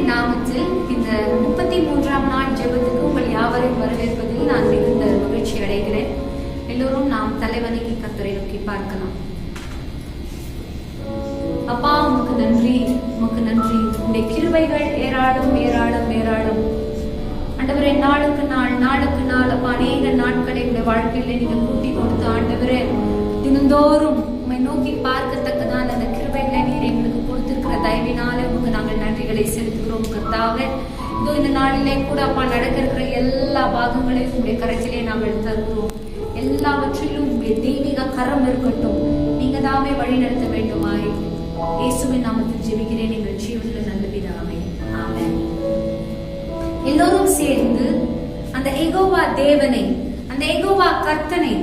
நாமத்தில் இந்த 33ஆம் நாள் ஜெபத்துக்கு உங்கள் யாவரையும் வரவேற்பதில் நான் மிகுந்த மகிழ்ச்சி அடைகிறேன். எல்லோரும் நாம் தலைவணங்கி கர்த்தரை நோக்கி பார்க்கலாம். அப்பா, உமக்கு நன்றி, உமக்கு நன்றி. உங்களுடைய கிருபைகள் ஏராளம் ஏராளம் ஏராளம். ஆண்டவரே, நாளுக்கு நாள் அப்பா அநேக நாட்களை உடைய வாழ்க்கையில நீங்க கூட்டி கொடுத்து ஆண்டவரே தினந்தோறும் உண்மை நோக்கி பார்க்கத்தக்கதான அந்த கிருபைகளை நீர் எங்களுக்கு கொடுத்திருக்கிற தயவினாலே உமக்கு நாங்கள் நன்றிகளை செலுத்துகிறோம் கர்த்தாவே. இதோ இந்த நாளிலே கூட அப்பா நடக்க இருக்கிற எல்லா பாகங்களையும் உங்களுடைய கரத்திலே நாங்கள் தருகிறோம். எல்லாவற்றிலும் உங்களுடைய தெய்வீக கரம் இருக்கட்டும். நீங்க தாமே வழி நடத்த வேண்டுமாய் இயேசுவின் நாமத்தில் ஜெபிக்கிறேன் எங்கள் ஜீவனுள்ள நல்ல பிதாவே, ஆமென். எல்லோரும் சேர்ந்து அந்த யெகோவா தேவனை, அந்த யெகோவா கர்த்தனை,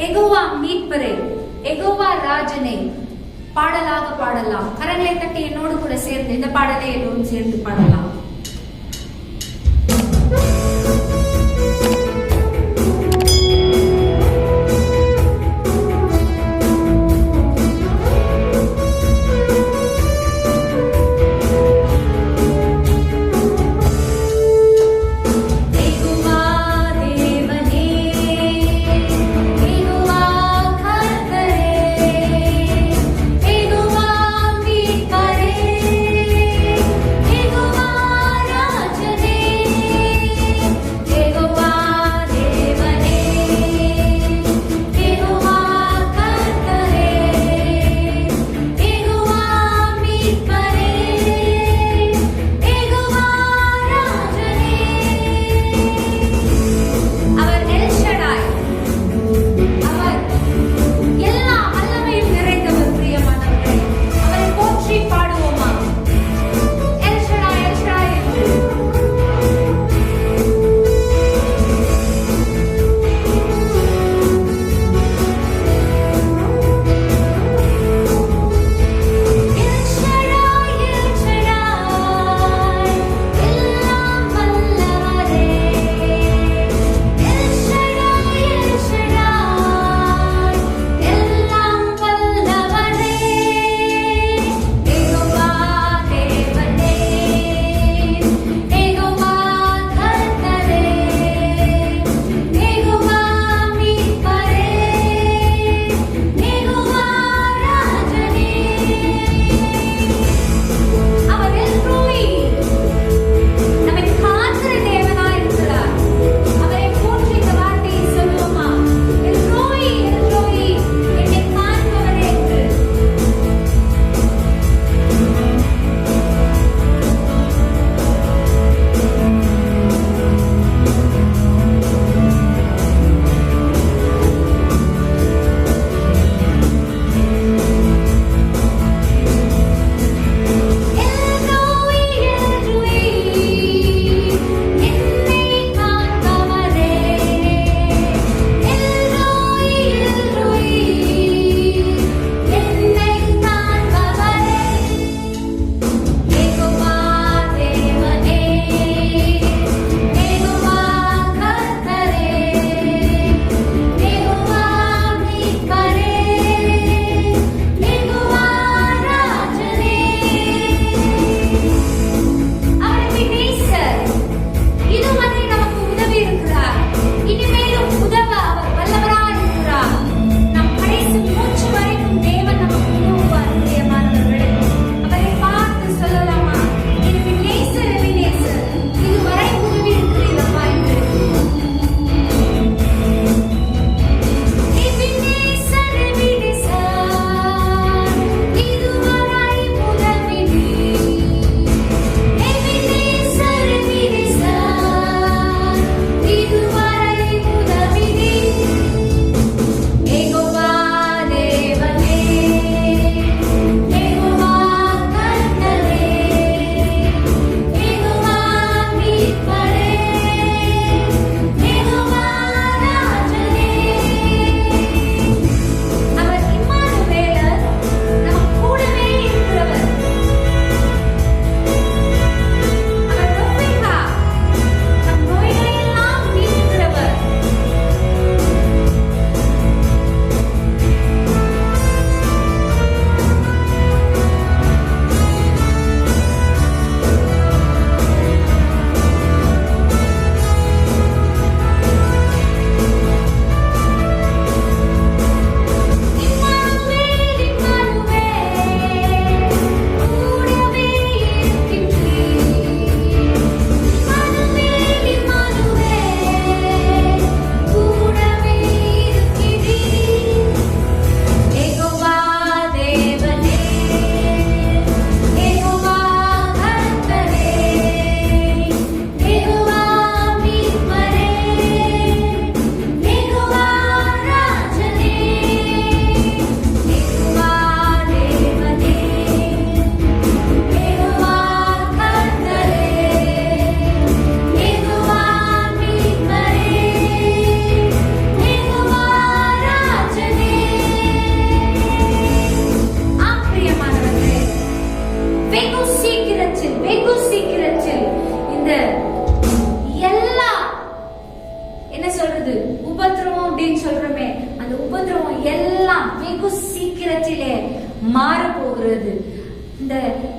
யெகோவா மீட்பரை, யெகோவா ராஜனை பாடலாக பாடலாம். கரங்களை தட்டி என்னோடு கூட சேர்ந்து இந்த பாடலை எல்லோரும் சேர்ந்து பாடலாம். Ego சீக்கிரத்திலே மாற போகிறது. இந்த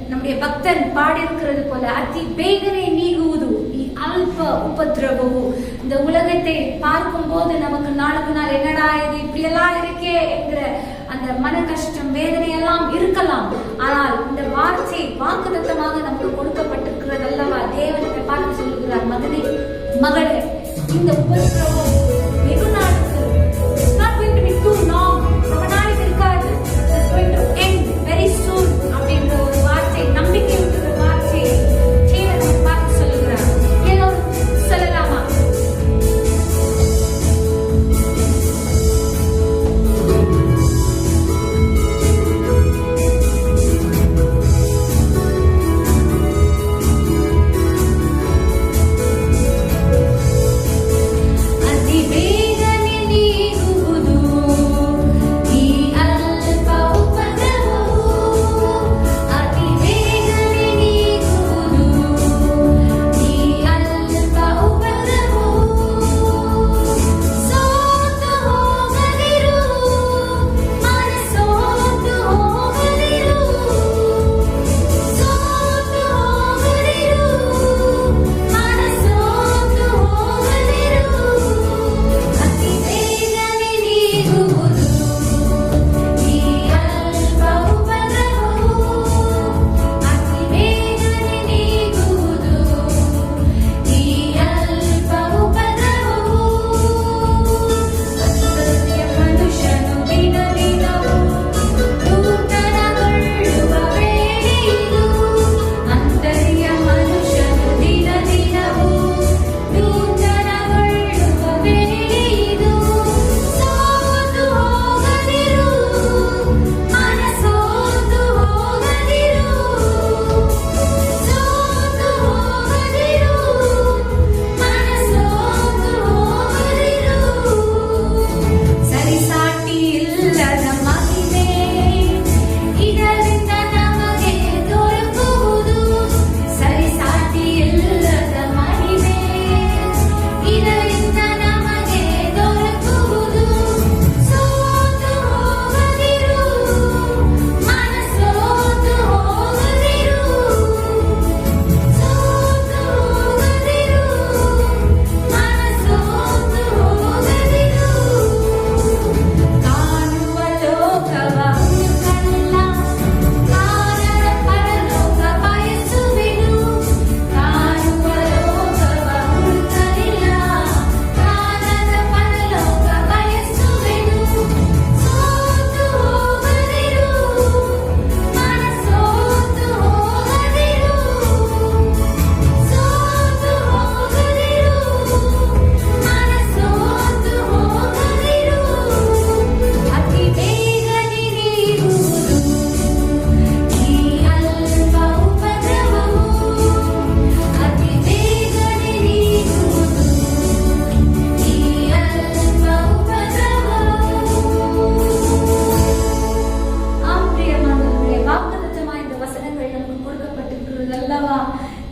நம்முடைய பக்தன் பாடியிருக்கிறது போல அதி ಬೇಗನೆ ನೀಗುವುದು ಈ ಅಲ್ಪ ಉಪದ್ರವವು. இந்த உலகத்தை பார்க்கும் போது நமக்கு நாளுக்கு நாள் என்னடா இது இப்படி எல்லாம் இருக்கே என்கிற அந்த மன கஷ்டம் வேதனை எல்லாம் இருக்கலாம். ஆனால் இந்த வார்த்தை வாக்குத்தத்தமாக நமக்கு கொடுக்கப்பட்டிருக்கிறது அல்லவா. தேவனை பார்த்து சொல்லுகிறார், மகனே மகளே, இந்த உபதிரவம் வெகு நாளுக்கு it's not going to be too long, ரொம்ப நாளைக்கு இருக்காது, it's going to end very soon அப்படின்ற ஒரு வார்த்தை, நம்பிக்கை இருக்கிற வார்த்தை தேவனை பார்த்து சொல்லுகிறார். எல்லோரும் சொல்லலாமா?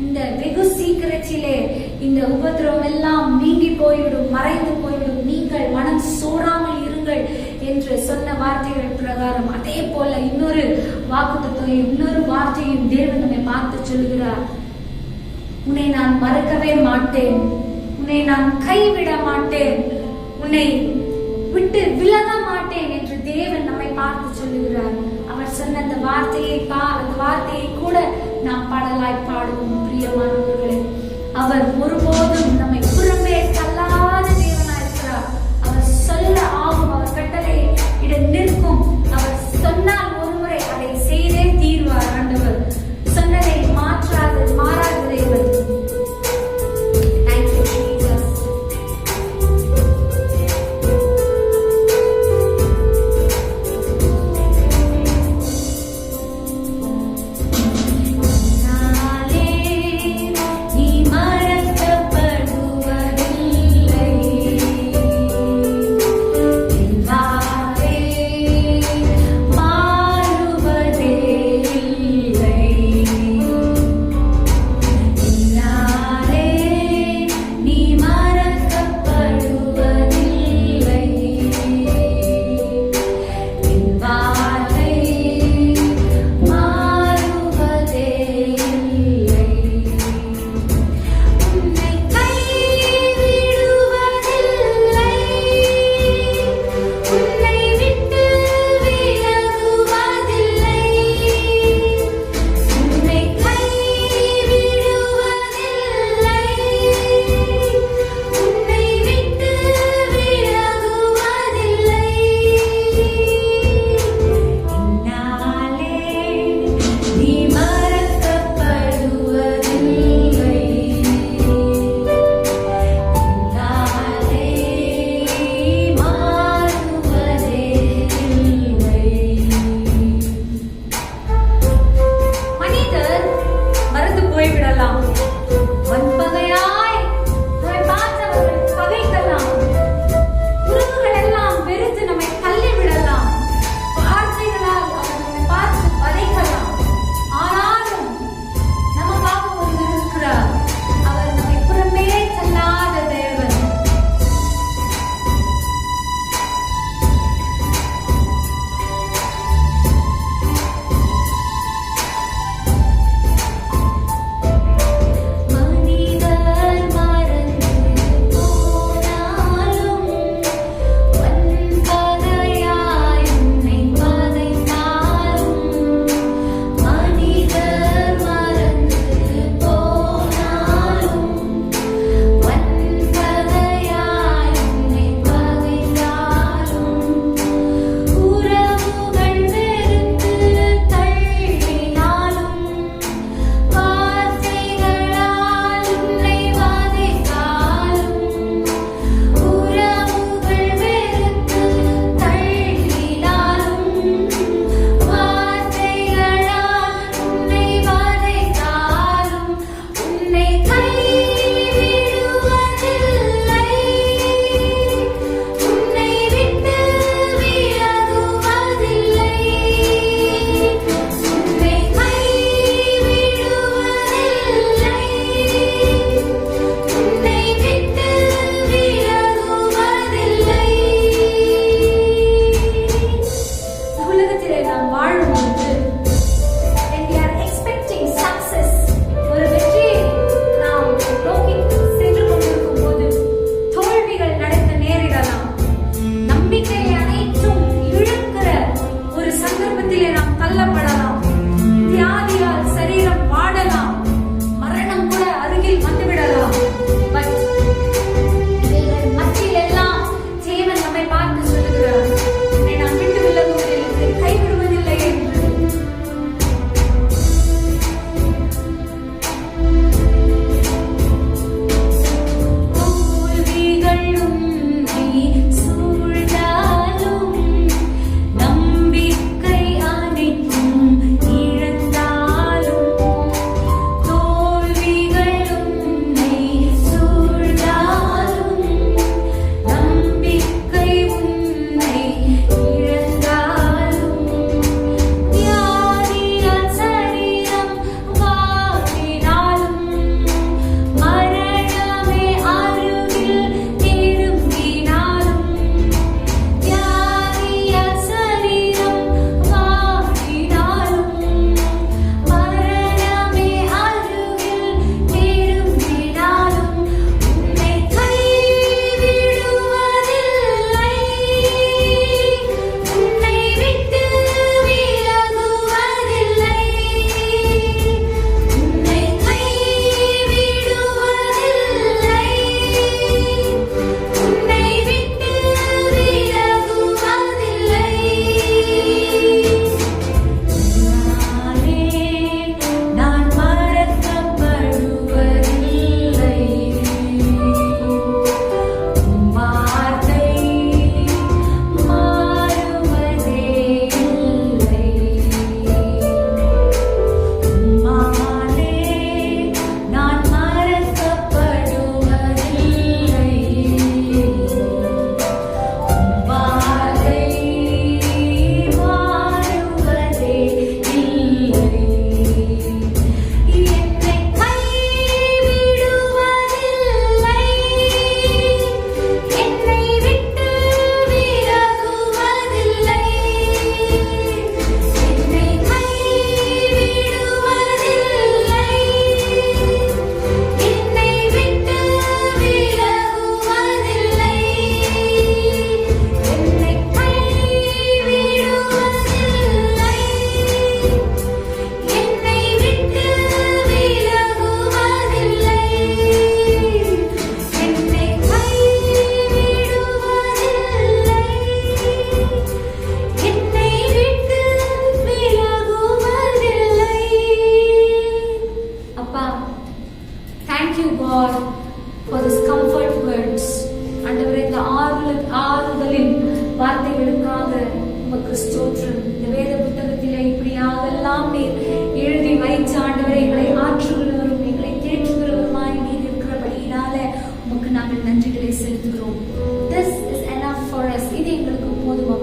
இந்த வெகு சீக்கிரத்திலே இந்த உபத்திரவம் எல்லாம் நீங்கி போய்விடும், மறைந்து போய்விடும், நீங்கள் மனம் சோராமல் இருங்கள் என்று சொன்ன வார்த்தைகள் பிரகாரம் அதே போல இன்னொரு வாக்குத்தத்தத்தையும் இன்னொரு வார்த்தையும் தேவன் நம்மை பார்த்து சொல்கிறார். உன்னை நான் மறக்கவே மாட்டேன், உன்னை நான் கைவிட மாட்டேன், உன்னை விட்டு விலக மாட்டேன் என்று தேவன் நம்மை பார்த்து சொல்லுகிறார். அவர் சொன்ன அந்த வார்த்தையை கூட நாம் பாடலாய் பாடுவோம். பிரியமானவர்களே, அவர் ஒருபோதும் நம்மை புறம்பே தள்ளாத தேவனாய் இருக்கிறார். அவர் சொல்ல ஆகும், அவர் கட்டளை இட நிற்கும். அவர் சொன்னால் ஒருமுறை அதை செய்தே தீர்வார். ஆண்டவர் சொன்னதை மாறாத தேவன். நீ மறக்கப்படும்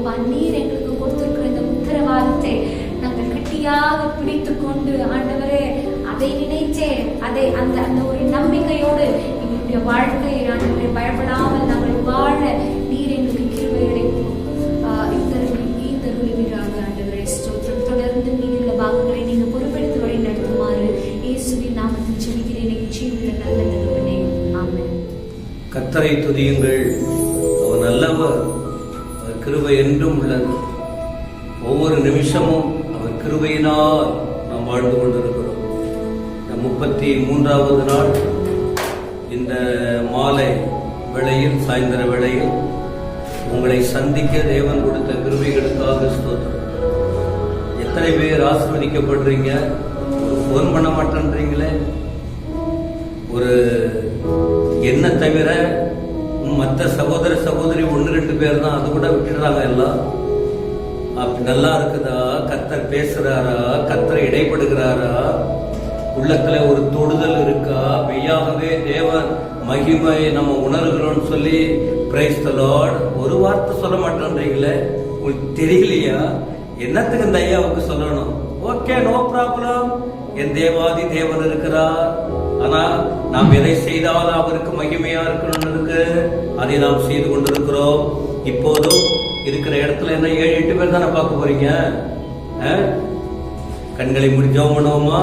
அப்பா, நீர் எங்களுக்கு கொடுத்திருக்கிற இந்த உத்தரவாதத்தை நாங்கள் கட்டியாக பிடித்து கொண்டு ஆண்டவரே அதை நினைச்சே அந்த ஒரு நம்பிக்கையோடு எங்களுடைய வாழ்க்கையை ஆண்டவரை பயப்படாமல் நாங்கள் வாழ நீர் எங்களுக்கு கிருபைகளை ஆண்டவரை ஸ்தோத்திரம். தொடர்ந்து மீதுள்ள பாகங்களை நீங்க பொறுப்பெடுத்து வழி நடத்துமாறு இயேசுவின் நாமத்தில் ஜெபிக்கிறேன் ஜீவனுள்ள நல்ல தகப்பனே, ஆமென். கர்த்தரை துதியுங்கள், அவர் நல்லவர், அவர் கிருபை என்றும் உள்ளது. ஒவ்வொரு நிமிஷமும் அவர் கிருபையினால் நாம் வாழ்ந்து கொண்டிருக்கிறோம். 33வது நாள் இந்த மாலை வேளையில், சாயந்தர வேளையில் உங்களை சந்திக்க தேவன் கொடுத்த கிருபைகளுக்காக ஸ்தோத்திரம். எத்தனை பேர் ஆசீர்வதிக்கப்படுறீங்க? ஒரு ஃபோன் பண்ண மாட்டேன்றீங்களே, ஒரு என்ன தவிர மற்ற சகோதர சகோதரி 1-2 பேர் தான், அது கூட விட்டுறாங்க எல்லாம். அப்படி நல்லா இருக்குதா? கர்த்தர் பேசுறாரா? கர்த்தர் இடைப்படுகிறாரா? உள்ளத்துல ஒரு தொடுதல் இருக்கா? மெய்யாகவே தேவன் மகிமை நம்ம உணர்கிறோம்னு சொல்லி பிரைஸ் தி லார்ட் ஒரு வார்த்தை சொல்ல மாட்டேன்றீங்களே, உங்களுக்கு தெரியலையா? என்னத்துக்கு இந்த ஐயாவுக்கு சொல்லணும்? ஓகே, நோ ப்ராப்ளம், என் தேவாதி தேவன் இருக்கிறார். ஆனா நாம் எதை செய்தாலும் அவருக்கு மகிமையா இருக்கணும்னு இருக்கு, அதை நாம் செய்து கொண்டிருக்கிறோம். இப்போதும் இருக்கிற இடத்துல என்ன 7-8 பேர் தானே பார்க்க போறீங்க. கண்களை முடிஞ்சோம் பண்ணுவோமா?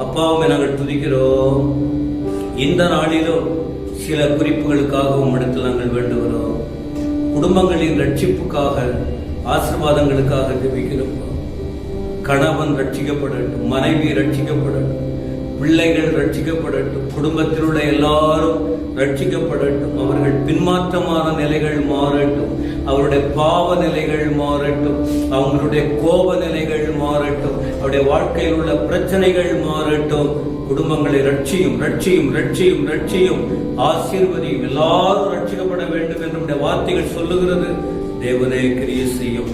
அப்பாவுமே நாங்கள் துதிக்கிறோம். இந்த நாளிலும் சில குறிப்புகளுக்காக உம்மிடத்தில் நாங்கள் வேண்டுகிறோம். குடும்பங்களின் ரட்சிப்புக்காக, ஆசீர்வாதங்களுக்காக ஜெபிக்கிறோம். கணவன் ரட்சிக்கப்படட்டும், மனைவி ரட்சிக்கப்படட்டும், பிள்ளைகள் ரட்சிக்கப்படட்டும், குடும்பத்தில் உள்ள எல்லாரும் ரட்சிக்கப்படட்டும். அவர்கள் பின்மாற்றமான நிலைகள் மாறட்டும், அவருடைய பாவ நிலைகள் மாறட்டும், அவங்களுடைய கோப நிலைகள் மாறட்டும், அவருடைய வாழ்க்கையில் உள்ள பிரச்சனைகள் மாறட்டும். குடும்பங்களை ரட்சியும், ரட்சியும், ரட்சியும், ரட்சியும், ஆசீர்வதியும். எல்லாரும் ரட்சிக்கப்பட வேண்டும் என்று நம்முடைய வார்த்தைகள் சொல்லுகிறது. தேவனே கிரியை செய்யும்.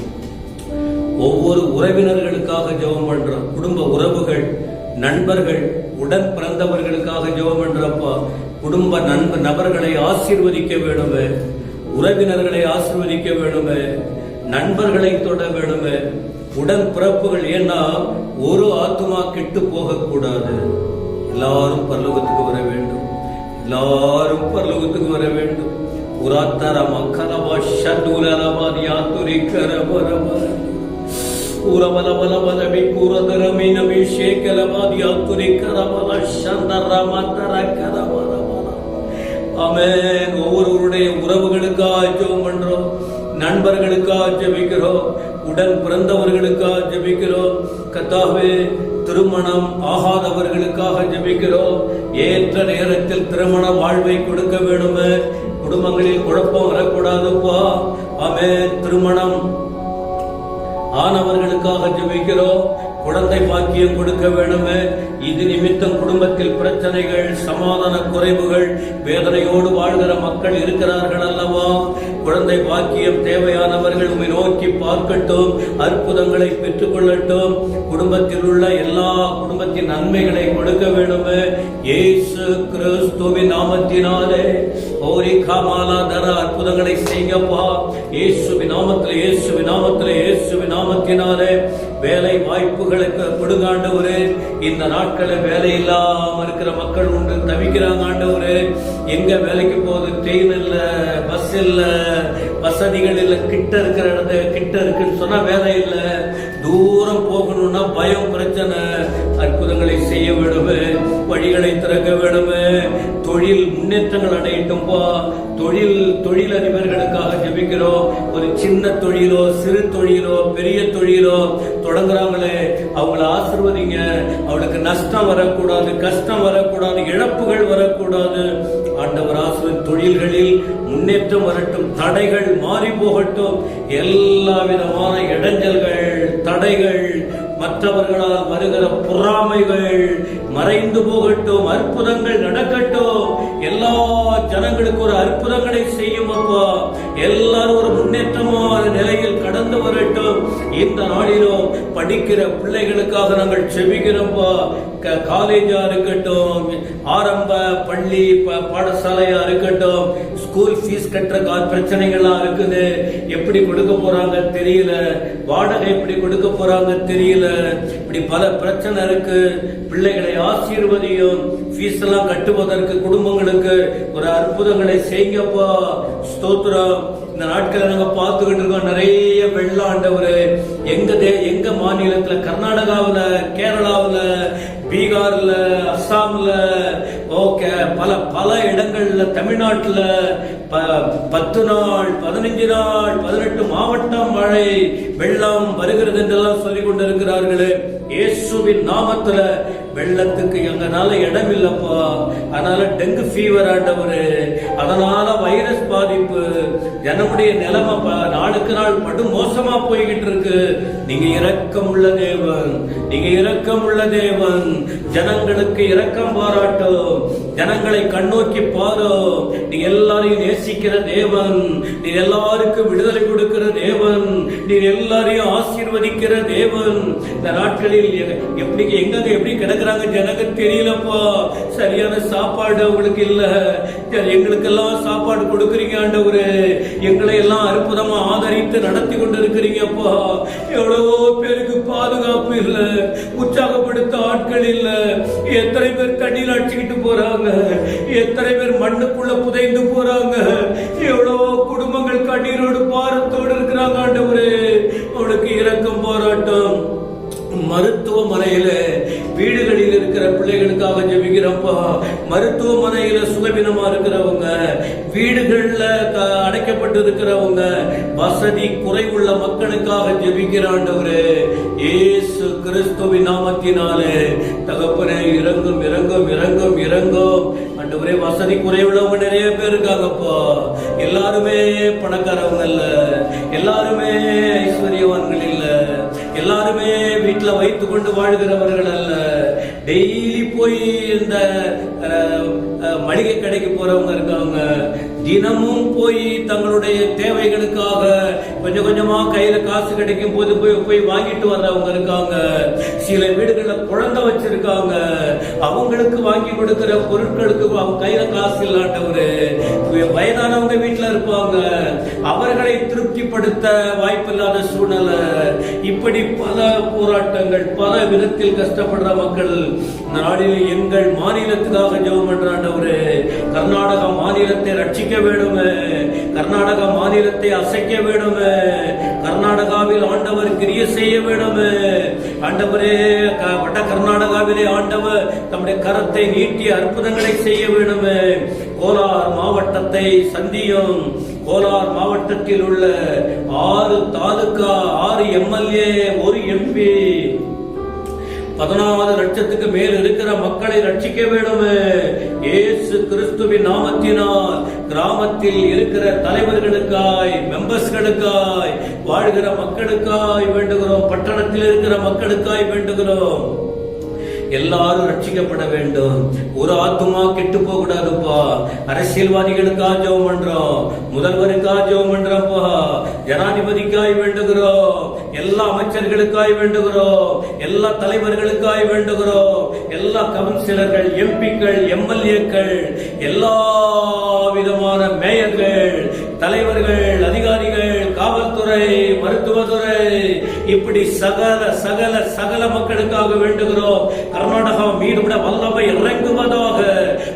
ஒவ்வொரு உறவினர்களுக்காக ஜெபம் பண்றோம். குடும்ப உறவுகள், நண்பர்கள், உடன் பிறந்தவர்களுக்காக ஜெபம் பண்றப்பா. குடும்ப நபர்களை ஆசீர்வதிக்க வேணுமே, உறவினர்களை ஆசீர்வதிக்க வேணுமே, நண்பர்களை தொட வேணுமே, உடன் பிறப்புகள். ஏன்னா ஒரு ஆத்துமா கெட்டு போக கூடாது. எல்லாரும் பரலோகத்துக்கு வர வேண்டும், எல்லாரும் பரலோகத்துக்கு வர வேண்டும். உராத்தரமா கலவா ஷண்டூலரவாதி யாத்துரி கரபரபர உரபலபலபலபி கூரதரமி நபி ஷேகலவாதி யாத்துரி கரபல ஷண்டரமதர கரபரபர. ஆமென். ஒவ்வொருவருடைய உறவுகளுக்காக ஜெபம் பண்றோம், நண்பர்களுக்காக ஜெபிக்கிறோம், உடன் பிறந்தவர்களுக்காக ஜெபிக்கிறோம். கர்த்தாவே, திருமணம் ஆகாதவர்களுக்காக ஜெபிக்கிறோம். ஏற்ற நேரத்தில் திருமண வாழ்வை கொடுக்க வேணுமே, குடும்பங்களில் குழப்பம் வரக்கூடாதுப்பா. ஆமென். திருமணம் ஆனவர்களுக்காக ஜெபிக்கிறோம். குழந்தை பாக்கியம் கொடுக்க வேணுமே. இது நிமித்தம் குடும்பத்தில் பிரச்சனைகள், சமாதான குறைவுகள், வேதனையோடு வாழ்கிற மக்கள் இருக்கிறார்கள் அல்லவா? குழந்தை பாக்கியம் தேவையானவர்கள் உம்மை நோக்கி பார்க்கட்டும், அற்புதங்களை பெற்றுக் கொள்ளட்டும். குடும்பத்தில் உள்ள எல்லா குடும்பத்தின் நன்மைகளை கொடுக்க வேண்டுமே. இயேசு கிறிஸ்துவின் நாமத்தினாலே ஓரி காமாலா தர அற்புதங்களை செய்யப்பா. இயேசுவின் நாமத்திலே, இயேசுவின் நாமத்திலே, இயேசுவின் நாமத்தினாலே வேலை வாய்ப்புகளுக்கு கொடுங்க ஆண்டவரே. இந்த நாட்களில் வேலை இல்லாம இருக்கிற மக்கள் உண்டு, தவிக்கிறாங்க ஆண்டவரே. எங்க வேலைக்கு போகுது? ட்ரெயின் இல்ல, பஸ் இல்ல, வசதிகள் இல்ல. கிட்ட இருக்கிற இடத்துல கிட்ட இருக்குன்னு சொன்னா வேலை இல்ல, தூரம் போகணும்னா பயம், பிரச்சனை. அற்புதங்களை செய்ய வேண்டுமே, வழிகளை திறக்க வேண்டுமே. தொழில் முன்னேற்றங்கள் அடையட்டும்பா. தொழில் அதிபர்களுக்காக ஜெபிக்கிறோம். ஒரு சின்ன தொழிலோ, சிறு தொழிலோ, பெரிய தொழிலோ தொடங்குறாங்களே, அவங்களை ஆசீர்வதிங்க. அவளுக்கு நஷ்டம் வரக்கூடாது, கஷ்டம் வரக்கூடாது, இழப்புகள் வரக்கூடாது. ஆண்டவர் ஆசீர்வதி. தொழில்களில் முன்னேற்றம் வரட்டும், தடைகள் மாறி போகட்டும். எல்லா விதமான இடைஞ்சல்கள், தடைகள், மற்றவர்களால் வருகிற பொறாமைகள் மறைந்து போகட்டும். அற்புதங்கள் நடக்கட்டும். எல்லா ஜனங்களுக்கு ஒரு அற்புதங்களை செய்யும் அப்பா. எல்லாரும் ஒரு முன்னேற்றமான நிலையில் கடந்து வரட்டும். இந்த நாளிலும் படிக்கிற பிள்ளைகளுக்காக நாங்கள் செபிக்கிறோம்ப்பா. காலேஜா இருக்கட்டும், ஆரம்ப பள்ளி பாடசாலையா இருக்கட்டும், ஸ்கூல் ஃபீஸ் கட்டுற பிரச்சனைகள்லாம் இருக்குது. எப்படி எப்படி கொடுக்க போறாங்க தெரியல, வாடகை எப்படி கொடுக்க போறாங்க தெரியல, இப்படி பல பிரச்சனை இருக்கு. பிள்ளைகளை ஆசீர்வதியும், ஃபீஸ் எல்லாம் கட்டுவதற்கு குடும்பங்களுக்கு ஒரு அற்புதங்களை செய்யுங்கப்பா. ஸ்தோத்திரம். இந்த நாட்களை நாங்க பார்த்துக்கிட்டு இருக்கோம், நிறைய வெள்ளம் ஆண்டவரு. எங்க மாநிலத்துல, கர்நாடகாவுல, கேரளாவுல, பீகார்ல, அஸ்ஸாம்ல, பல இடங்கள்ல, தமிழ்நாட்டுல 10 நாள், 15 நாள், 18 மாவட்டம் மழை வெள்ளம் வருகிறது என்றெல்லாம் சொல்லிக் கொண்டிருக்கிறார்களே. இயேசுவின் நாமத்துல வெள்ளத்துக்கு எங்கனால இடம் இல்லப்பா. அதனால டெங்கு ஃபீவர் ஆண்டவரு, அதனால வைரஸ் பாதிப்பு, ஜனமுடைய நிலைமை நாளுக்கு நாள் படு மோசமா போய்கிட்டு இருக்கு. நீங்க இரக்கம் உள்ள தேவன், நீங்க இரக்கம் உள்ள தேவன். ஜனங்களுக்கு இரக்கம் பாராட்டும், ஜனங்களை கண்ணோக்கி பாரும். நீ எல்லாரையும் நேசிக்கிற தேவன், நீ எல்லாருக்கும் விடுதலை கொடுக்கிற தேவன், நீ எல்லாரையும் ஆசீர்வதிக்கிற தேவன். இந்த நாட்களில் எப்படி கிடக்குறாங்க ஜனங்க தெரியலப்பா. சரியான சாப்பாடு அவங்களுக்கு இல்ல. எங்களுக்கு எல்லாம் சாப்பாடு கொடுக்கறீங்க ஆண்டவரே, எங்களை எல்லாம் அற்புதமா ஆதரித்து நடத்தி கொண்டு இருக்கிறீங்கப்பா. எவ்வளவோ பேருக்கு பாதுகாப்பு இல்ல, உற்சாகப்படுத்த ஆட்கள் இல்ல. எத்தனை பேர் தண்ணீர் அடிச்சுக்கிட்டு போறாங்க, எத்தனை பேர் மண்ணுக்குள்ள புதைந்து போறாங்க. எவ்வளவோ குடும்பங்கள் கண்ணீரோடு பாரத்தோடு இருக்கிறாங்க ஆண்டவரே. அவளுக்கு இரக்கம் போராட்டம். மருத்துவமனையில வீடுகளில் இருக்கிற பிள்ளைகளுக்காக ஜெபிக்கிறப்பா. மருத்துவமனையில சுகவீனமா இருக்கிறவங்க, வீடுகள்ல அடைக்கப்பட்டு இருக்கிறவங்க, வசதி குறைவுள்ள மக்களுக்காக ஜெபிக்கிற ஆண்டவரே. இயேசு கிறிஸ்துவின் நாமத்தினாலே தகப்பனே இறங்கும் இறங்கும் இறங்கும் இறங்கும் ஆண்டவரே. வசதி குறைவுள்ளவங்க நிறைய பேர் இருக்காங்கப்பா. எல்லாருமே பணக்காரவங்க இல்ல, எல்லாருமே ஐஸ்வர்யவான்கள் இல்ல, எல்லாருமே வீட்டுல வைத்து கொண்டு வாழ்கிறவர்கள் அல்ல. டெய்லி போய் இந்த மளிகை கடைக்கு போறவங்க இருக்காங்க. தினமும் போய் தங்களுடைய தேவைகளுக்காக கொஞ்சம் கொஞ்சமா கையில காசு கிடைக்கும் போது போய் வாங்கிட்டு வர்றவங்க இருக்காங்க. சில வீடுகள்ல குழந்தை வச்சிருக்காங்க, அவங்களுக்கு வாங்கி கொடுக்கிற பொருட்களுக்கு அவங்க கையில காசு இல்லாட்டவரு. வயதானவங்க வீட்டுல இருப்பாங்க, அவர்களை திருப்திப்படுத்த வாய்ப்பில்லாத சூழ்நிலை. இப்படி பல போராட்டங்கள், பல விதத்தில் கஷ்டப்படுற மக்கள் நாடில் எங்கள் மாநிலத்துக்காக ஜெபம் பண்றாண்டவரு. கர்நாடகா மாநிலத்தை ரட்சிக்க வேணுமே, கர்நாடகா மாநிலத்தை அசைக்க வேணுமே, கர்நாடகாவில் ஆண்டவர் கிரியை செய்ய வேணுமே ஆண்டவரே. வட கர்நாடகாவிலே ஆண்டவர் தம்முடைய கரத்தை நீட்டி அற்புதங்களை செய்ய வேணுமே. கோலார் மாவட்டத்தை சந்தியும். கோலார் மாவட்டத்தில் உள்ள 6 தாலுகா, 6 எம்எல்ஏ, 1 எம்பி, 14 லட்சத்துக்கு மேல் இருக்கிற மக்களை ரட்சிக்க வேண்டுமே. இயேசு கிறிஸ்துவின் நாமத்தினால் கிராமத்தில் இருக்கிற தலைவர்களுக்காய், மெம்பர்ஸ்களுக்காய், வாழ்கிற மக்களுக்காய் வேண்டுகிறோம். பட்டணத்தில் இருக்கிற மக்களுக்காய் வேண்டுகிறோம். எல்லாரும் ரட்சிக்கப்பட வேண்டும். ஒரு ஆத்துமா கெட்டு போக கூடாதுப்பா. அரசியல்வாதிகளுக்காக ஜெபம் பண்றோம், முதல்வருக்காக ஜெபம் பண்றோம்ப்பா, ஜனாதிபதிக்காய் வேண்டுகிறோம், எல்லா அமைச்சர்களுக்காய் வேண்டுகிறோம், எல்லா தலைவர்களுக்காய் வேண்டுகிறோம், எல்லா கவுன்சிலர்கள், எம்பிக்கள், எம்எல்ஏக்கள், எல்லா விதமான மேயர்கள், தலைவர்கள், அதிகாரிகள், காவல்துறை, மருத்துவத்துறை, இப்படி சகல சகல சகல மக்களுக்காக வேண்டுகிறோம். கர்நாடகா மீது விட வல்லமை இறங்குவதாக,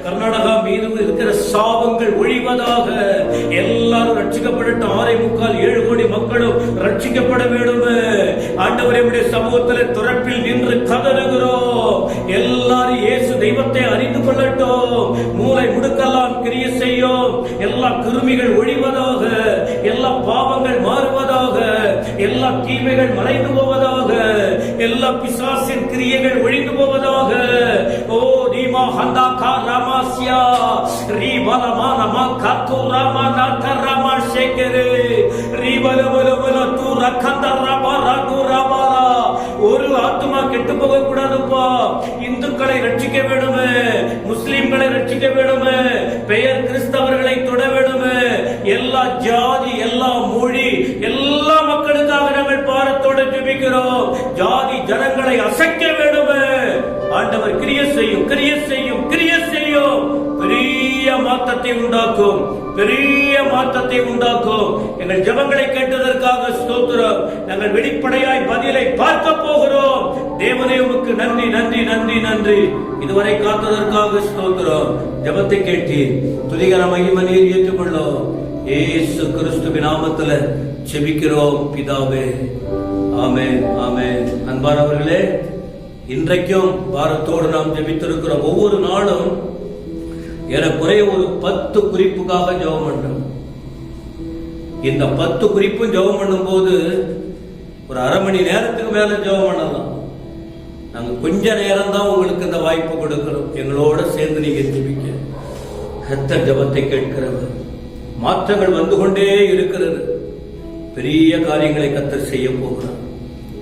கர்நாடகா மீது இருக்கிற சாபங்கள் ஒழிவதாக, எல்லாரும் ரட்சிக்கப்படட்டும். 6.25 கோடி மக்களும் ரட்சிக்கப்பட வேண்டும். ஆண்டவரே சமூகத்தில் துறப்பில் நின்று கதறுகிறோம். எல்லாரும் இயேசு தெய்வத்தை அறிந்து கொள்ளட்டும். மூளை முடுக்கெல்லாம் கிரியை செய்யும். எல்லா கிருமிகள் ஒழிவதாக, எல்லா பாவங்கள் மாறுவதாக, எல்லா தீமைகள் மறைந்து போவதாக, எல்லா பிசாசின் கிரியைகள் ஒழிந்து போவதாக. ஓ ரீமா ஹந்தா கா ராமாசியா ரீபலமா நம காத்து ராமா நாக்க ராமா ஷேகரே ரீபலபலபல தூ ரக்கந்த ராமா ராது ராமாரா. ஒரு ஆத்மா கெட்டு போக கூடாதுப்பா. இந்துக்களை ரட்சிக்க வேண்டுமே, முஸ்லிம்களை ரட்சிக்க வேண்டுமே, பெயர் கிறிஸ்தவர்களை தொட வேண்டுமே. எல்லா ஜாதி, எல்லா மொழி, எல்லா மக்களுக்காக நாங்கள் பாரத்தோடு ஜெபிக்கிறோம். ஜாதி ஜனங்களை அசைக்க வேண்டுமே. ஆண்டவர் கிரியை செய்யும், கிரியை செய்யும், கிரியை செய்யும். பிரியமான மாற்றத்தை உண்டாக்கும், பெரிய மாற்றத்தை உண்டாக்கும். எங்கள் ஜெபங்களை கேட்டதற்காக ஸ்தோத்திரம். நாங்கள் வெளிப்படையாய் பதிலை பார்க்க போகிறோம். தேவனே உமக்கு நன்றி நன்றி நன்றி நன்றி. இதுவரை காத்ததற்காக ஸ்தோத்திரம். ஜெபத்தை கேட்டீர். துதிகர மகிமை நீர் ஏற்றுக்கொள்ளும். இயேசு கிறிஸ்துவின் நாமத்துல ஜெபிக்கிறோம் பிதாவே. ஆமென் ஆமென். அன்பானவர்களே, இன்றைக்கும் பாரத்தோடு நாம் ஜெபித்திருக்கிறோம். ஒவ்வொரு நாளும் ஏறக்குறைய ஒரு 10 குறிப்புக்காக ஜெபம் பண்றோம். இந்த 10 குறிப்பும் ஜெபம் பண்ணும் போது ஒரு அரை மணி நேரத்துக்கு மேல ஜெபம் பண்ணலாம். நாங்க கொஞ்ச நேரம் தான் உங்களுக்கு இந்த வாய்ப்பு கொடுக்கிறோம். எங்களோட சேர்ந்து நீங்க ஜெபிக்க. கர்த்தர் ஜெபத்தை கேட்கிறவர். மாற்றங்கள் வந்து கொண்டே இருக்கிறது. பெரிய காரியங்களை கர்த்தர் செய்ய போகிறார்.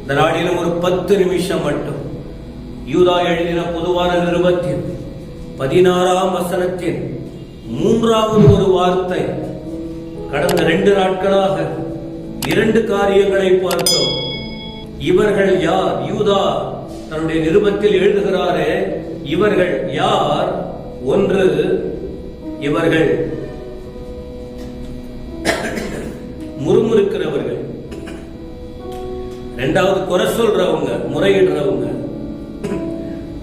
இந்த நாளிலும் ஒரு 10 நிமிஷம் மட்டும் யூதா எழுதின பொதுவான நிருபத்தின் 16ஆம் வசனத்தின் 3வது ஒரு வார்த்தை. கடந்த 2 நாட்களாக 2 காரியங்களை பார்த்தோம். இவர்கள் யார்? யூதா தன்னுடைய நிருபத்தில் எழுதுகிறாரே, இவர்கள் யார்? ஒன்று, இவர்கள் முறுமுறுக்கிறவர்கள். 2வது குறை சொல்றவங்க, முறையிடுறவங்க.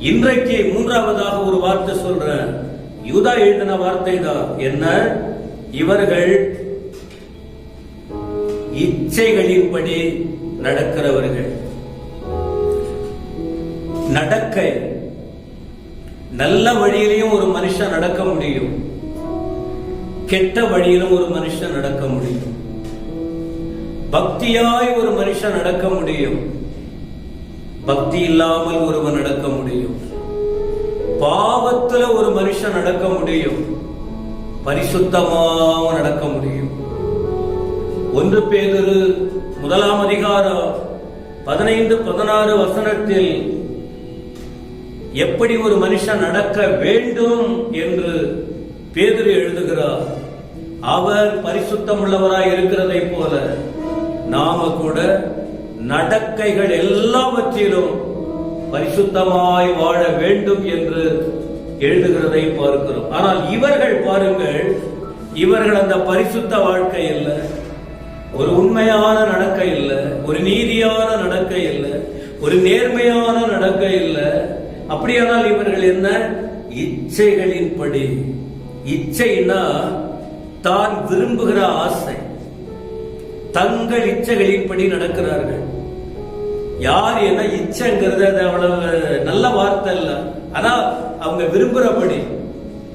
இன்றைக்கு 3வதாக ஒரு வார்த்தை சொல்ற. யூதா எழுதின வார்த்தை தான் என்ன? இவர்கள் இச்சைகளின்படி நடக்கிறவர்கள். நடக்கை, நல்ல வழியிலையும் ஒரு மனுஷன் நடக்க முடியும், கெட்ட வழியிலும் ஒரு மனுஷன் நடக்க முடியும். பக்தியாய் ஒரு மனுஷன் நடக்க முடியும், பக்தி இல்லாமல் ஒருவன் நடக்க முடியும். பாவத்துல ஒரு மனுஷன் நடக்க முடியும், பரிசுத்தமாக நடக்க முடியும். 1 பேதுரு 1ஆம் அதிகாரம் 15-16 வசனத்தில் எப்படி ஒரு மனுஷன் நடக்க வேண்டும் என்று பேதுரு எழுதுகிறார். அவர் பரிசுத்தம் உள்ளவராய் இருக்கிறதை போல நாம கூட நடக்கைகள் எல்லாவற்றிலும் பரிசுத்தமாய் வாழ வேண்டும் என்று எழுதுகிறதை பார்க்கிறோம். ஆனால் இவர்கள் பாருங்கள், இவர்கள் அந்த பரிசுத்த வாழ்க்கை இல்லை, ஒரு உண்மையான நடக்கை இல்லை, ஒரு நீதியான நடக்கை இல்லை, ஒரு நேர்மையான நடக்கை இல்லை. அப்படியானால் இவர்கள் என்ன? இச்சைகளின்படி. இச்சைனா தான் விரும்புகிற ஆசை, தங்கள் இச்சைகளின்படி நடக்கிறார்கள். யார் என்ன இச்சைங்கிறது அது அவ்வளவு நல்ல வார்த்தை இல்ல. ஆனா அவங்க விரும்புறபடி,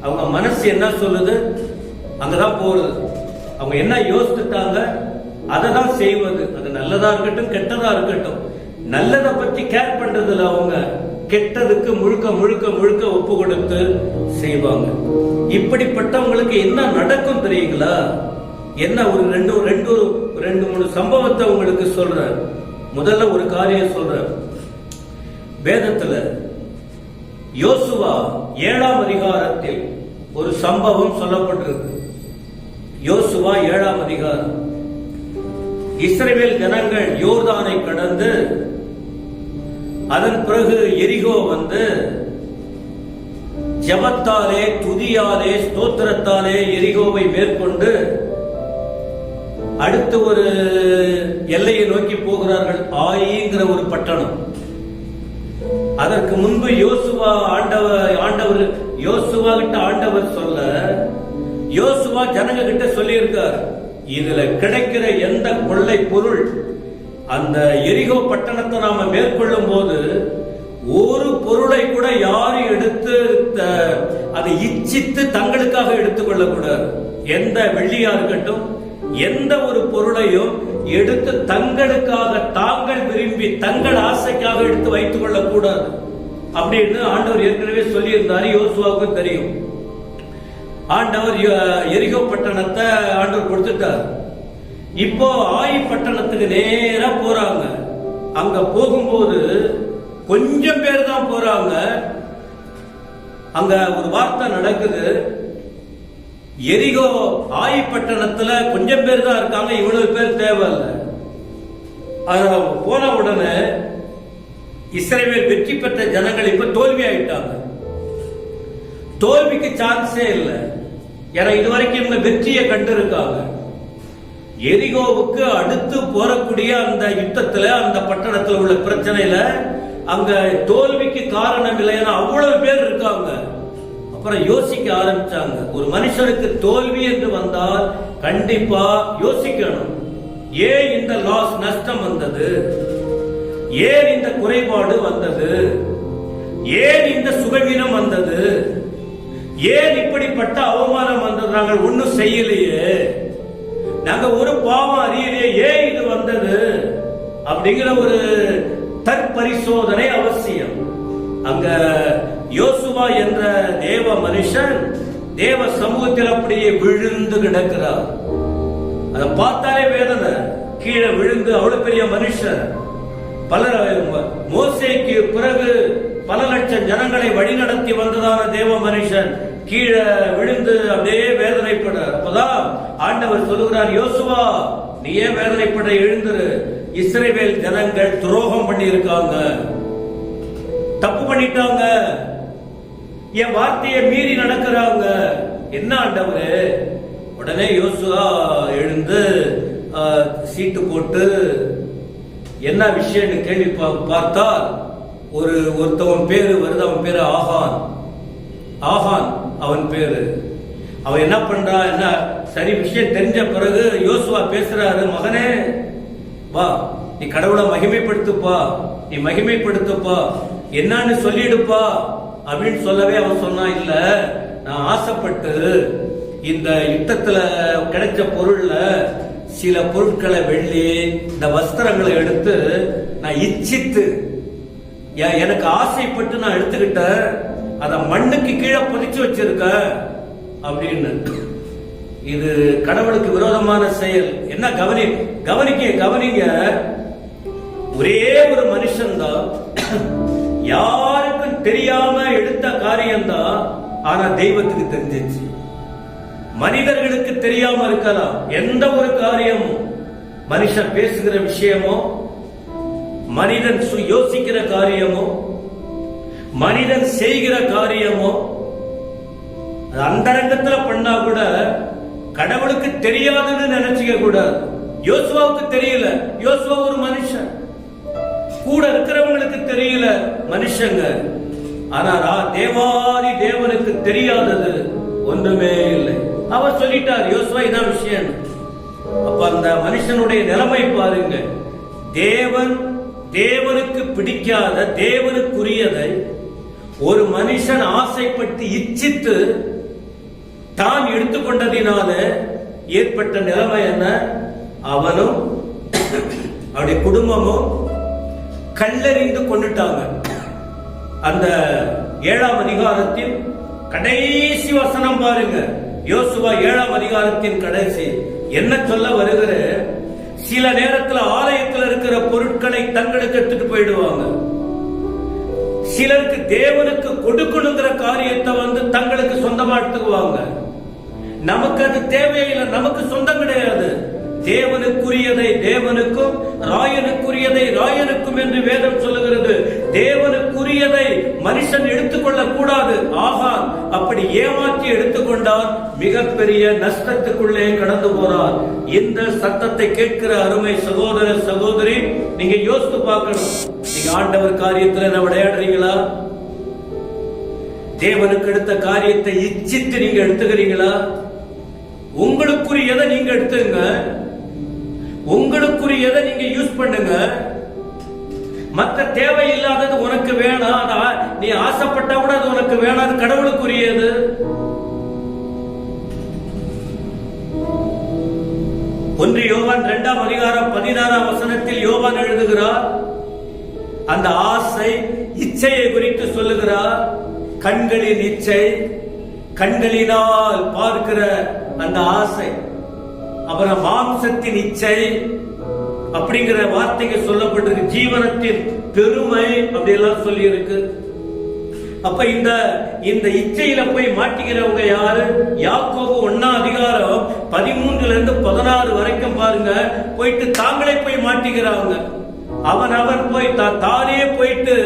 அவங்க மனசு என்ன சொல்லுது அங்கதான் போறது. அவங்க என்ன யோசிச்சுட்டாங்க அதை தான் செய்வது. அது நல்லதா இருக்கட்டும் கெட்டதா இருக்கட்டும். நல்லதை பத்தி கேர் பண்றதுல அவங்க கெட்டதுக்கு முழுக்க முழுக்க முழுக்க ஒப்பு கொடுத்து செய்வாங்க. இப்படிப்பட்டவங்களுக்கு என்ன நடக்கும் தெரியுங்களா? என்ன ஒரு ரெண்டு மூணு சம்பவத்தை உங்களுக்கு சொல்றேன். முதல்ல ஒரு காரியம் சொல்றேன். வேதத்துல யோசுவா 7ஆம் அதிகாரத்தில் ஒரு சம்பவம் சொல்லப்பட்டிருக்கு. யோசுவா 7ஆம் அதிகாரம். இஸ்ரவேல் ஜனங்கள் யோர்தானை கடந்து அதன் பிறகு எரிகோ வந்து ஜெபத்தாலே துதியாலே ஸ்தோத்திரத்தாலே எரிகோவை மேற்கொண்டு அடுத்து ஒரு எல்லையை நோக்கி போகிறார்கள். ஆயிங்கிற ஒரு பட்டணம். அதற்கு முன்பு யோசுவா ஆண்டவர் யோசுவா கிட்ட ஆண்டவர் சொல்ல, யோசுவா ஜனங்க கிட்ட சொல்லி இருக்கார், இதுல கிடைக்கிற எந்த கொள்ளை பொருள் அந்த எரிகோ பட்டணத்தை நாம மேற்கொள்ளும் போது ஒரு பொருளை கூட யாரும் எடுத்து அதை இச்சித்து தங்களுக்காக எடுத்துக்கொள்ளக்கூடாது. எந்த வெள்ளியா இருக்கட்டும், எந்த ஒரு பொருளையும் எடுத்து தங்களுக்காக தாங்கள் விரும்பி தங்கள் ஆசைக்காக எடுத்து வைத்துக் கொள்ளக் கூடாது அப்படின்னு ஆண்டவர் ஏற்கனவே சொல்லி இருந்தாரு. யோசுவாவுக்கு தெரியும். ஆண்டவர் எரிகோ பட்டணத்தை ஆண்டவர் கொடுத்துட்டார். இப்போ ஆயி பட்டணத்துக்கு நேரா போறாங்க. அங்க போகும்போது கொஞ்சம் பேர் தான் போறாங்க. அங்க ஒரு வார்த்தை நடக்குது. எரிகோ ஆயி பட்டணத்துல கொஞ்சம் பேர் தான் இருக்காங்க, இவ்வளவு பேர் தேவையில்லை. போன உடனே இஸ்ரவேல் வெற்றி பெற்ற ஜனங்கள் இப்ப தோல்வி ஆயிட்டாங்க. தோல்விக்கு சான்ஸே இல்லை. ஏன்னா இதுவரைக்கும் இவங்க வெற்றியை கண்டிருக்காங்க. எரிகோவுக்கு அடுத்து போறக்கூடிய அந்த யுத்தத்துல, அந்த பட்டணத்துல உள்ள பிரச்சனையில அங்க தோல்விக்கு காரணம் இல்லைன்னா அவ்வளவு பேர் இருக்காங்க. அப்புறம் யோசிக்க ஆரம்பிச்சாங்க. ஒரு மனுஷனுக்கு தோல்வி என்று வந்தால் கண்டிப்பா யோசிக்கணும். ஏன் இந்த லாஸ், நஷ்டம் வந்தது? ஏன் இந்த குறைபாடு வந்தது? ஏன் இந்த சுகவீனம் வந்தது? ஏன் இப்படிப்பட்ட அவமானம் வந்தது? நாங்கள் ஒன்னும் செய்யலையே, நாங்க ஒரு பாவம் அறியலையே, ஏன் இது வந்தது அப்படிங்கிற ஒரு தற்பரிசோதனை அவசியம். அங்க யோசுவா என்ற தேவ மனுஷன் தேவ சமூகத்தில் அப்படியே விழுந்து கிடக்கிறார். அதை பார்த்தாலே வேதனை. கீழே விழுந்து, அவ்வளவு பெரிய மனுஷன், பல மோசேக்கு பிறகு பல லட்சம் ஜனங்களை வழிநடத்தி வந்ததான தேவ மனுஷன் கீழே விழுந்து அப்படியே வேதனைப்பட. அப்பதான் ஆண்டவர் சொல்லுகிறார், யோசுவா நீ ஏன் வேதனைப்பட, எழுந்துரு. இஸ்ரவேல் ஜனங்கள் துரோகம் பண்ணி இருக்காங்க, தப்பு பண்ணிட்டாங்க, என் வார்த்தையை மீறி நடக்கிறாங்க. என்ன ஆண்டவரே? உடனே யோசுவா எழுந்து சீட்டு போட்டு என்ன விஷயம் கேள்வி பார்த்தால் ஒருத்தவன் பேரு வருது. அவன் பேரு ஆகான். ஆகான் அவன் பேரு. அவன் என்ன பண்றா, என்ன சரி விஷயம் தெரிஞ்ச பிறகு யோசுவா பேசுறாரு, மகனே வா, நீ கடவுளை மகிமைப்படுத்துப்பா, நீ மகிமைப்படுத்துப்பா, என்னன்னு சொல்லிடுப்பா அப்படின்னு சொல்லவே அவன் சொன்னான், இல்ல நான் ஆசைப்பட்டு இந்த யுத்தத்துல கிடைச்ச பொருள்ல சில பொருட்களை, வெள்ளி, இந்த வஸ்திரங்களை எடுத்து நான் இச்சித்து எனக்கு ஆசைப்பட்டு நான் எடுத்துக்கிட்டேன், அத மண்ணுக்கு கீழே புதைச்சு வச்சிருக்க அப்படின்னு. இது கடவுளுக்கு விரோதமான செயல். என்ன கவனிங்க. ஒரே ஒரு மனுஷன் தான், யாருக்கும் தெரியாம எடுத்த காரியம்தான், ஆனா தெய்வத்துக்கு தெரிஞ்சிச்சு. மனிதர்களுக்கு தெரியாம இருக்கலாம் எந்த ஒரு காரியமும். மனுஷன் பேசுகிற விஷயமோ, மனிதன் யோசிக்கிற காரியமோ, மனிதன் செய்கிற காரியமோ, அந்த ரங்கத்துல பண்ணா கூட கடவுளுக்கு தெரியாதுன்னு நினைச்சுக்க கூடாது. யோசுவாவுக்கு தெரியல, யோசுவா ஒரு மனுஷன், கூட இருக்கிறவங்களுக்கு தெரியல மனுஷங்க. ஆனா தேவாதி தேவனுக்கு தெரியாதது ஒன்றுமே இல்லை. அவர் சொல்லிட்டார், யோசுவா இதான் விஷயம். அப்ப அந்த மனுஷனுடைய நிலைமை பாருங்க. தேவனுக்கு பிடிக்காத, தேவனுக்குரியதை ஒரு மனுஷன் ஆசைப்பட்டு இச்சித்து தான் எடுத்துக்கொண்டதினால ஏற்பட்ட நிலைமை என்ன? அவனும் அவருடைய குடும்பமும் கல்லறிந்து கொண்டுட்டாங்க. அந்த 7ஆம் அதிகாரத்தின் கடைசி வசனம் பாருங்க. யோசுவா 7ஆம் அதிகாரத்தின் கடைசி என்ன சொல்ல வருகிற? சில நேரத்தில் ஆலயத்தில் இருக்கிற பொருட்களை தங்களுக்கு எடுத்துட்டு போயிடுவாங்க. சிலருக்கு தேவனுக்கு கொடுக்கணுங்கிற காரியத்தை தங்களுக்கு சொந்தமா எடுத்துக்குவாங்க. நமக்கு அது தேவையில்லை, நமக்கு சொந்தம் கிடையாது. தேவனுக்குரியதை தேவனுக்கும், ராயனுக்குரியதை ராயனுக்கும் என்று வேதம் சொல்லுகிறது. தேவனுக்குரியதை மனுஷன் எடுத்துக்கொள்ள கூடாது. ஆகான் அப்படி ஏமாற்றி எடுத்துக்கொண்டால் மிகப்பெரிய நஷ்டத்துக்குள்ளே கடந்து போறார். இந்த சத்தத்தை கேட்கிற அருமை சகோதர சகோதரி, நீங்க யோசித்து பார்க்கணும். நீங்க ஆண்டவர் காரியத்துல என்ன விளையாடுறீங்களா? தேவனுக்கு எடுத்த காரியத்தை இச்சித்து நீங்க எடுத்துக்கிறீங்களா? உங்களுக்குரியதை நீங்க எடுத்துங்க, உங்களுக்குரியதை நீங்க யூஸ் பண்ணுங்க. மற்ற தேவையில்லாதது உனக்கு வேணாம், நீ ஆசைப்பட்டா கூட அது உனக்கு வேணாம், அது கடவுளுக்குரியது. ஒன்று யோவான் 2ஆம் அதிகாரம் 16ஆம் வசனத்தில் யோவான் எழுதுகிறார். அந்த ஆசை, இச்சையை குறித்து சொல்லுகிறார். கண்களின் இச்சை, கண்களினால் பார்க்கிற அந்த ஆசை. அப்புறம் மாம்சத்தின் இச்சை அப்படிங்கிற வார்த்தைகள் சொல்லப்பட்டிருக்கு. ஜீவனத்தின் பெருமை அப்படி எல்லாம் சொல்லி இருக்கு. அப்ப இந்த இச்சையில போய் மாட்டிக்கிறவங்க யாரு? யாக்கோபு 1ஆம் அதிகாரம் 13 இருந்து 16 வரைக்கும் பாருங்க. போயிட்டு தாங்களே போய் மாட்டிக்கிறாங்க. அவன் போய் தானே போயிட்டு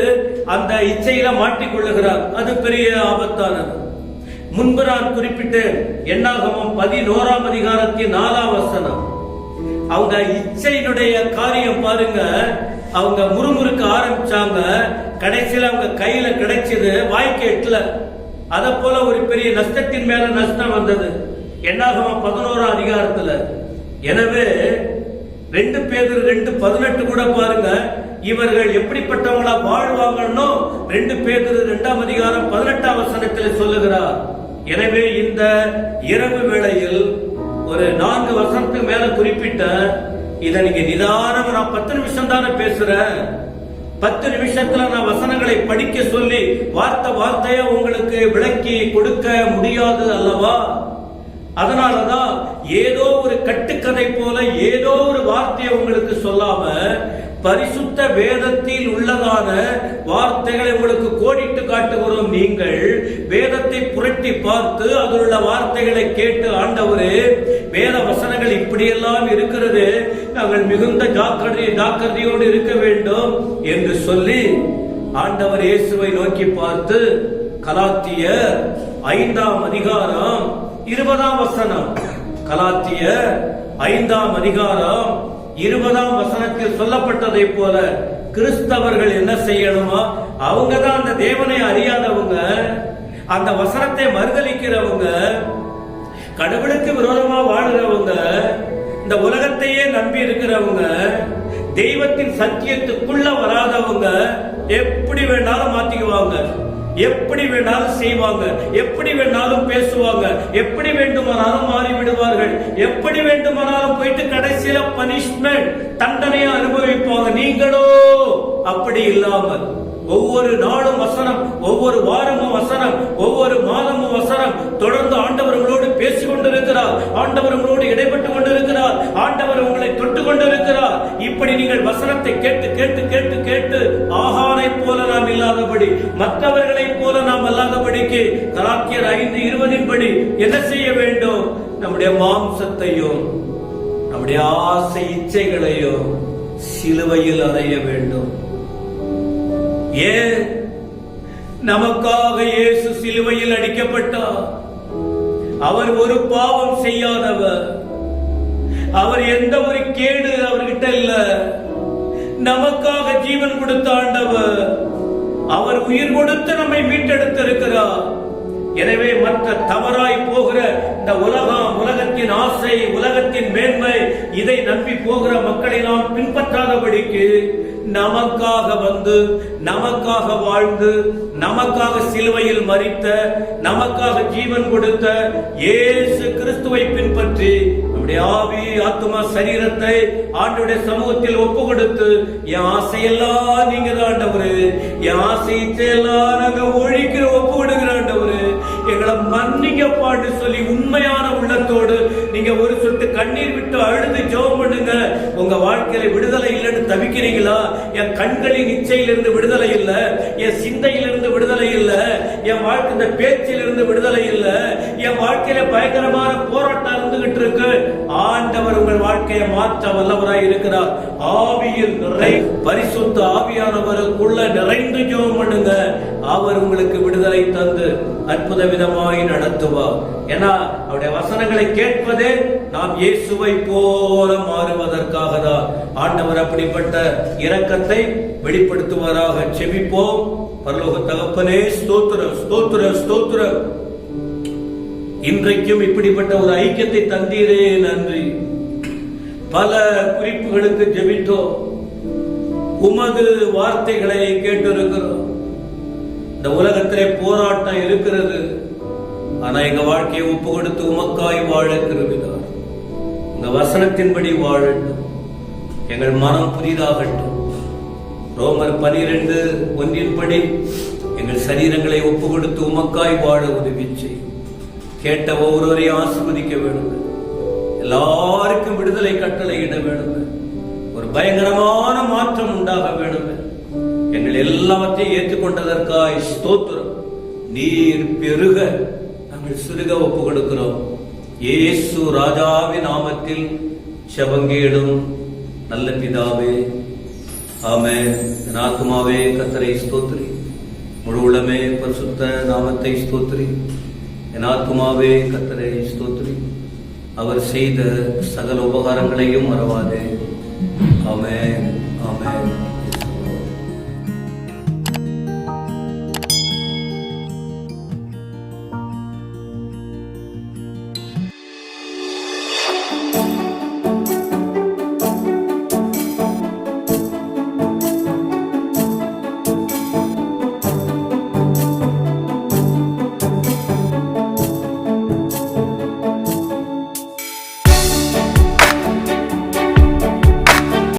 அந்த இச்சையில மாட்டிக்கொள்ளுகிறார். அது பெரிய ஆபத்தானது. முன்பு நான் குறிப்பிட்டேன். என்னாகமம் 11ஆம் அதிகாரத்தின் 4ஆம் வசனம். அவங்க இச்சையினுடைய காரியம் பாருங்க, அவங்க முறுமுறுக்க ஆரம்பிச்சாங்க. கடைசியில அவங்க கையில கிடைச்சது வாய்க்கு எட்டல. அத போல ஒரு பெரிய நஷ்டத்தின் மேல நஷ்டம் வந்தது என்னாகமம் 11ஆம் அதிகாரத்துல. எனவே 2 பேதுரு 2:18 கூட பாருங்க, இவர்கள் எப்படிப்பட்டவங்களா வாழ்வாங்கன்னு 2 பேதுரு 2ஆம் அதிகாரம் 18ஆம் வசனத்தில் சொல்லுகிறார். எனவே இந்த இரவு வேளையில் ஒரு 4 வசனத்துக்கு மேல குறிப்பிட்ட இதை நீங்க நிதானம், நான் 10 நிமிஷம் தானே பேசுறேன், 10 நிமிஷத்துல நான் வசனங்களை படிக்க சொல்லி வார்த்தையா உங்களுக்கு விளக்கி கொடுக்க முடியாது அல்லவா? அதனாலதான் ஏதோ ஒரு கட்டுக்கதை போல ஏதோ ஒரு வார்த்தையை உங்களுக்கு சொல்லாம பரிசுத்த வேதத்தில் உள்ளதான வார்த்தைகளை உங்களுக்கு கோடிட்டு காட்டுகிறோம். நீங்கள் வேதத்தை புரட்டி பார்த்து அதில் உள்ள வார்த்தைகளை கேட்டு, ஆண்டவரே வேத வசனங்கள் இப்படியெல்லாம் இருக்கிறது, நாங்கள் மிகுந்த ஜாக்கிரதையோடு இருக்க வேண்டும் என்று சொல்லி ஆண்டவர் இயேசுவை நோக்கி பார்த்து கலாத்தியர் 5ஆம் அதிகாரம் 20ஆம் வசனம், கலாத்தியர் 5ஆம் அதிகாரம் 20ஆம் வசனத்தில் சொல்லப்பட்டதை போல கிறிஸ்தவர்கள் என்ன செய்யணுமா? அவங்க தான் அந்த தேவனை அறியாதவங்க, அந்த வசனத்தை மறுதலிக்கிறவங்க, கடவுளுக்கு விரோதமா வாழுறவங்க, இந்த உலகத்தையே நம்பி இருக்கிறவங்க, தெய்வத்தின் சத்தியத்துக்குள்ள வராதவங்க எப்படி வேணாலும் மாத்திக்குவாங்க, எப்படி வேணாலும் செய்வாங்க, எப்படி வேணாலும் பேசுவாங்க, எப்படி வேண்டுமானாலும் மாறி விடுவார்கள், எப்படி வேண்டுமானாலும் போயிட்டு கடைசியில பனிஷ்மெண்ட் தண்டனையை அனுபவிப்பாங்க. நீங்களோ அப்படி இல்லாமல் ஒவ்வொரு நாளும் வசனம், ஒவ்வொரு வாரமும் வசனம், ஒவ்வொரு மாதமும் வசனம், தொடர்ந்து ஆண்டவர் உங்களோடு பேசிக் கொண்டிருக்கிறார், ஆண்டவர் உங்களோடு இடைப்பட்டுக் கொண்டிருக்கிறார், ஆண்டவர் உங்களை தொட்டு கொண்டிருக்கிறார். இப்படி நீங்கள் வசனத்தை கேட்டு கேட்டு கேட்டு கேட்டு ஆகாரை போல நாம் இல்லாதபடி, மற்றவர்களை போல நாம் அல்லாதபடிக்கு கலாத்தியர் 5:20 படி என்ன செய்ய வேண்டும்? நம்முடைய மாம்சத்தையும் நம்முடைய ஆசை இச்சைகளையும் சிலுவையில் அறைய வேண்டும். ஏன்? நமக்காக இயேசு சிலுவையில் அடிக்கப்பட்டார். அவர் ஒரு பாவம் செய்யாதவர், அவர் எந்த ஒரு கேடு அவர்கிட்ட இல்ல. நமக்காக ஜீவன் கொடுத்த ஆண்டவர், அவர் உயிர் கொடுத்து நம்மை மீட்டெடுத்திருக்கிறார். எனவே மற்ற தவறாய் போகிற இந்த உலகத்தின் ஆசை, உலகத்தின் மேன்மை, இதை நம்பி போகிற மக்களை நாம் பின்பற்றாதபடிக்கு நமக்காக வந்து, நமக்காக வாழ்ந்து, நமக்காக சிலுவையில் மரித்த, நமக்காக ஜீவன் கொடுத்த இயேசு கிறிஸ்துவை பின்பற்றி நம்முடைய ஆவி, ஆத்துமா, சரீரத்தை ஆண்டவருடைய சமூகத்தில் ஒப்பு கொடுத்து, என் ஆசையெல்லாம் நீங்க தான் ஆண்டவரு, என் ஆசையெல்லாம் நாங்க ஒழிக்கிற ஒப்பு கொடுக்கிற ஆண்டவரு, எங்களை மன்னிங்க பாட்டு சொல்லி உண்மையான உள்ளத்தோடு நீங்க ஒரு சொட்டு கண்ணீர் விட்டு அழுது ஜெபம் பண்ணுங்க. உங்க வாழ்க்கையில விடுதலை இல்லைன்னு தவிக்கிறீங்களா? என் கண்களின் இச்சையிலிருந்து விடுதலை இல்ல, என் சிந்தையிலிருந்து விடுதலை இல்ல, என் வாழ்க்கை இந்த பேச்சிலிருந்து விடுதலை இல்ல, என் வாழ்க்கையில பயங்கரமான போராட்டம் இருந்துகிட்டு இருக்கு. ஆண்டவர் உங்கள் வாழ்க்கையை மாற்ற வல்லவராய் இருக்கிறார். ஆவியில் பரிசுத்த ஆவியானவருக்குள்ள நிறைந்து ஜெபம் பண்ணுங்க. அவர் உங்களுக்கு விடுதலை தந்து அற்புத விதமாய் நடத்துவார். ஏன்னா அவருடைய வசனங்களை கேட்பதே நாம் இயேசுவை போல மாறுவதற்காக தான். ஆண்டவர் அப்படிப்பட்ட இரக்கத்தை வெளிப்படுத்துவாராக. செபிப்போம். பரலோக தகப்பனே, ஸ்தோத்திரம் ஸ்தோத்திரம் ஸ்தோத்திரம். இன்றைக்கும் இப்படிப்பட்ட ஒரு ஐக்கியத்தை தந்தீரே, நன்றி. பல குறிப்புகளுக்கு ஜெபித்தோம், உமது வார்த்தைகளை கேட்டிருக்கிறோம். இந்த உலகத்திலே போராட்டம் இருக்கிறது, ஆனா எங்க வாழ்க்கையை ஒப்பு கொடுத்து உமக்காய் வாழ கிருபினார். உங்க வசனத்தின்படி வாழட்டும், எங்கள் மனம் புதிதாகட்டும். ரோமர் 12:1 படி எங்கள் சரீரங்களை ஒப்பு கொடுத்து உமக்காய் வாழ உதவி செய்யும். கேட்ட ஒவ்வொருவரையும் ஆசீர்வதிக்க வேண்டும். எல்லாருக்கும் விடுதலை கட்டளையிட வேண்டும். ஒரு பயங்கரமான மாற்றம் உண்டாக வேண்டும். எங்கள் எல்லாவற்றையும் ஏற்றுக்கொண்டதற்காய் ஸ்தோத்திரம். நீர் பெருக, நாங்கள் சிறுக ஒப்பு கொடுக்கிறோம். இயேசு ராஜாவின் நாமத்தில் செபங்கேடும் நல்ல பிதாவே, ஆமென். என் ஆத்துமாவே கர்த்தரை ஸ்தோத்திரி, முழு உளமே பரிசுத்த நாமத்தை ஸ்தோத்திரி. என் ஆத்துமாவே கர்த்தரை ஸ்தோத்திரி, அவர் செய்த சகல உபகாரங்களையும் மறவாதே. ஆமென், ஆமென்.